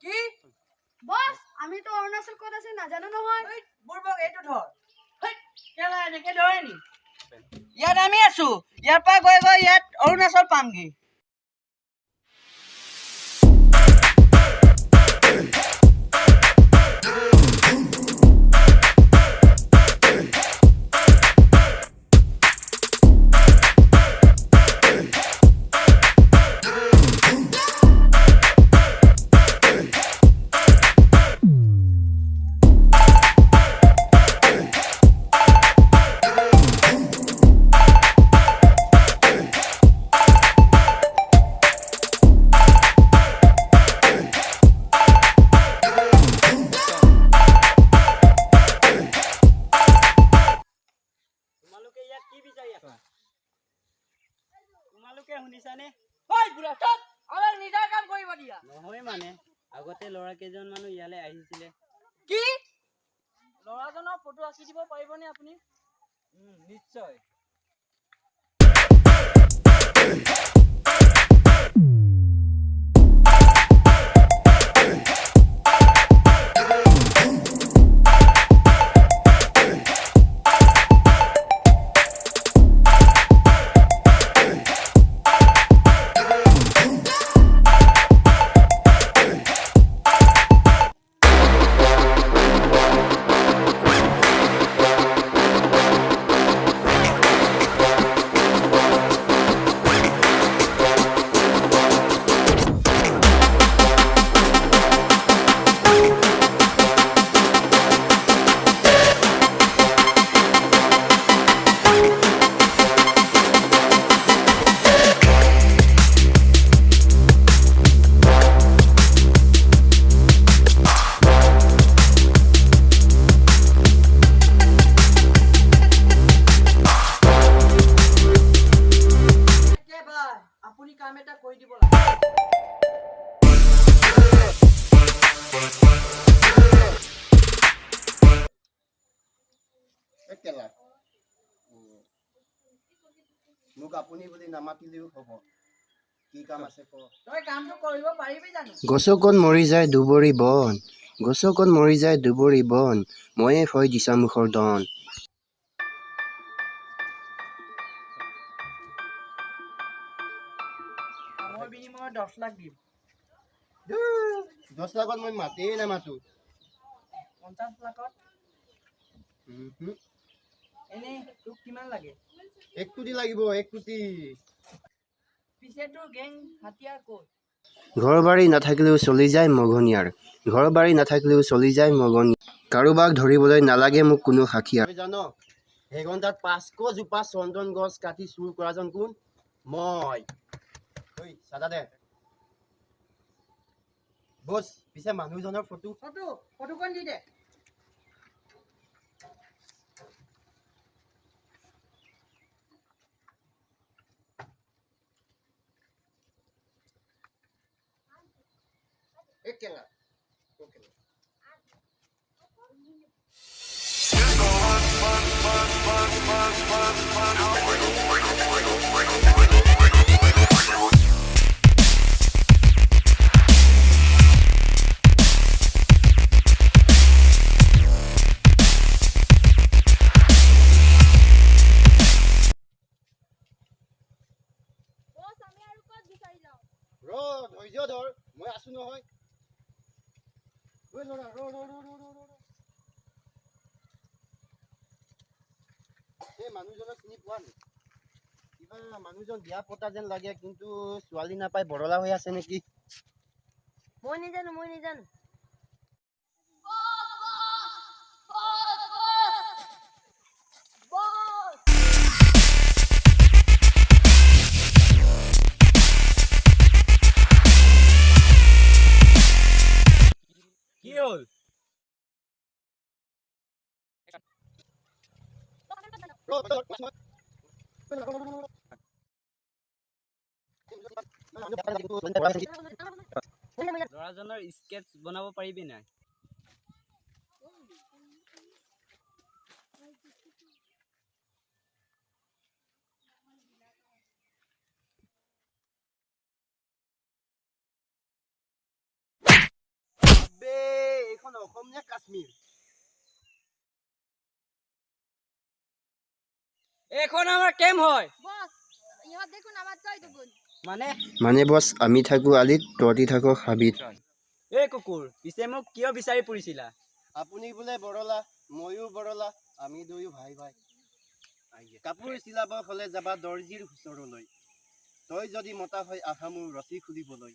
কি বস আমি তো অৰুণাচল ক'ত আছে নাজানো নহয় বুৰ্বক এইটো ধৰ কেলা এনেকে ধৰে নি ইয়াত আমি আছো ইয়াৰ পৰা গৈ গৈ ইয়াত অৰুণাচল পামগি তোমালোকে শুনিছানে ঐ বুঢ়া চুপ আমাৰ নিজৰ কাম কৰিব দিয়া নহয় মানে আগতে ল'ৰা কেইজন মানুহ ইয়ালৈ আহিছিলে কি ল'ৰাজনৰ ফটো আঁকি দিব পাৰিবনে আপুনি নিশ্চয় আপুনি কাম এটা কৰি দিব লাগে একেলা মোক আপুনি বুলি নামাতিলেও হ'ব কি কাম আছে ক তই কামটো কৰিব পাৰিবি জানো গছকত মৰি যায় দুবৰি বন গছকত মৰি যায় দুবৰি বন ময়ে হয় দিছামুখৰ দন কামৰ বিনিময়ত 10 লাখ দিম 10 লাখত মই মাতেই নামাতো 50 লাখত এনেই তোক কিমান লাগে 1 কোটি লাগিব 1 কোটি পিছে তোৰ গেং হাতিয়াৰ ক'ত ঘৰ বাৰী নাথাকিলেও চলি যায় মঘনিয়াৰ ঘৰ বাৰী নাথাকিলেও চলি যায় মঘনিয়াৰ কাৰোবাক ধৰিবলৈ নালাগে মোক কোনো সাক্ষীয়াৰ তই জান এঘণ্টাত 500 জোপা চন্দন গছ কাটি চুৰ কৰাজন কোন মই ঐ চাদা দে বস পিছে মানুহজনৰ ফটোখন দি দে একেলা ধৈৰ্য ধৰ মই আছো নহয় এই মানুহজনক চিনি পোৱা নি কিবা মানুহজন বিয়া পতা যেন লাগে কিন্তু ছোৱালী নাপাই বৰলা হৈ আছে নেকি মই নিজানো কি হ'ল ল'ৰাজনৰ স্কেটছ বনাব পাৰিবি নাই অসম নে কাশ্মীৰ? এইখন আমাৰ কেম্প হয়। বস ইহঁত দেখোন আমাতকৈ দুগুণ। মানে বছ আমি থাকোঁ আলিত, তহঁতি থাকো হাবিত। এই কুকুৰ, পিছে মোক কিয় বিচাৰি ফুৰিছিলা? আপুনি বোলে বৰলা, ময়ো বৰলা, আমি দুয়ো ভাই ভাই। কাপোৰ চিলাব হ'লে যাবা দৰ্জীৰ ওচৰলৈ। তই যদি মতা হয় আহা মোৰ ৰছী খুলিবলৈ।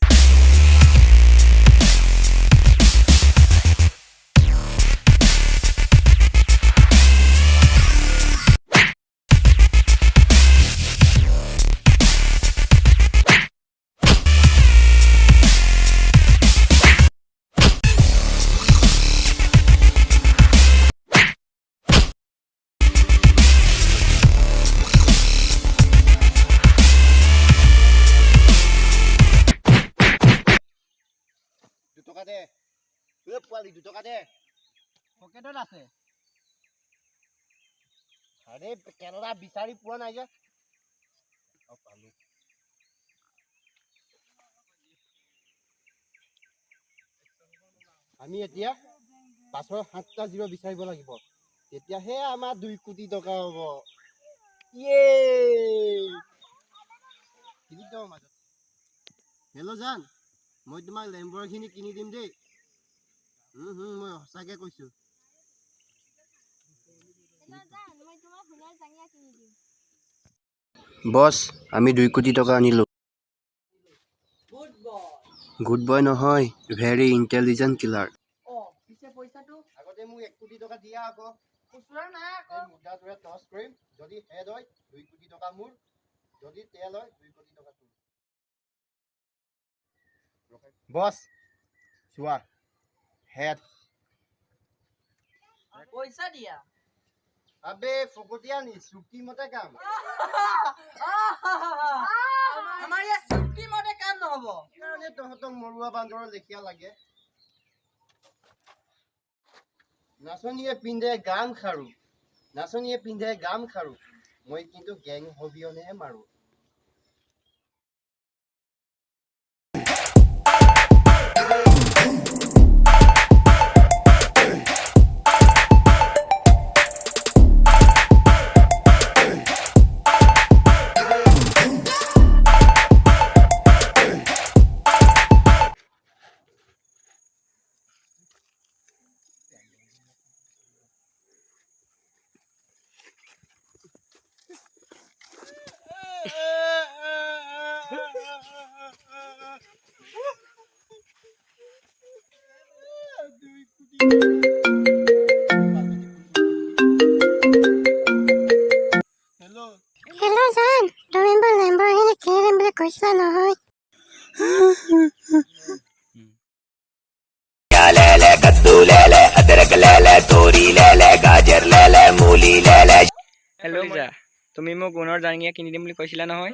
দুটকা দে। পোৱালি 2 টকা দে। পকেটত আছে। আৰে কেৰেলা বিচাৰি পোৱা নাই যে। পালো। আমি এতিয়া 5ৰ 7টা 0 বিচাৰিব লাগিব। তেতিয়াহে আমাৰ 2 কোটি টকা হ'ব। হেল্ল' জান, মই তোমাক লেম্বৰখিনি কিনি দিম দেই। মই সঁচাকে কৈছো। মই তোমাক সোণৰ জাঙিয়া কিনি দিম। বছ আমি 2 কোটি টকা আনিলোঁ। Good boy. গুড বয় নহয়, ভেৰি ইণ্টেলিজেণ্ট কিলাৰ। পিছে পইচাটো আগতে মোক 1 কোটি টকা দিয়া আকৌ। খুচুৰা নাই আকৌ। এই মুদ্ৰাটোৰে টছ কৰিম। যদি হেড হয় 2 কোটি টকা মোৰ, যদি তেল হয় 2 কোটি টকা তোৰ। বছ চোৱা হেড। পইচা দিয়া। আবে ফকতীয়া নি চুক্তি মতে কাম। আমাৰ ইয়াত চুক্তি মতে কাম নহ'ব। কাৰণে তহঁতক মৰুৱা বান্দৰৰ লেখীয়া লাগে। নাচনীয়ে পিন্ধে গাম খাৰু, মই কিন্তু গেং হবিয়নেহে মাৰো। হেল্ল' জান, তুমি বোলে লেম্বৰগিনি কিনি দিম বুলি কৈছিলা নহয়। হেল্ল' লিজা, তুমি মোক সোণৰ জাঙিয়া কিনি দিম বুলি কৈছিলা নহয়।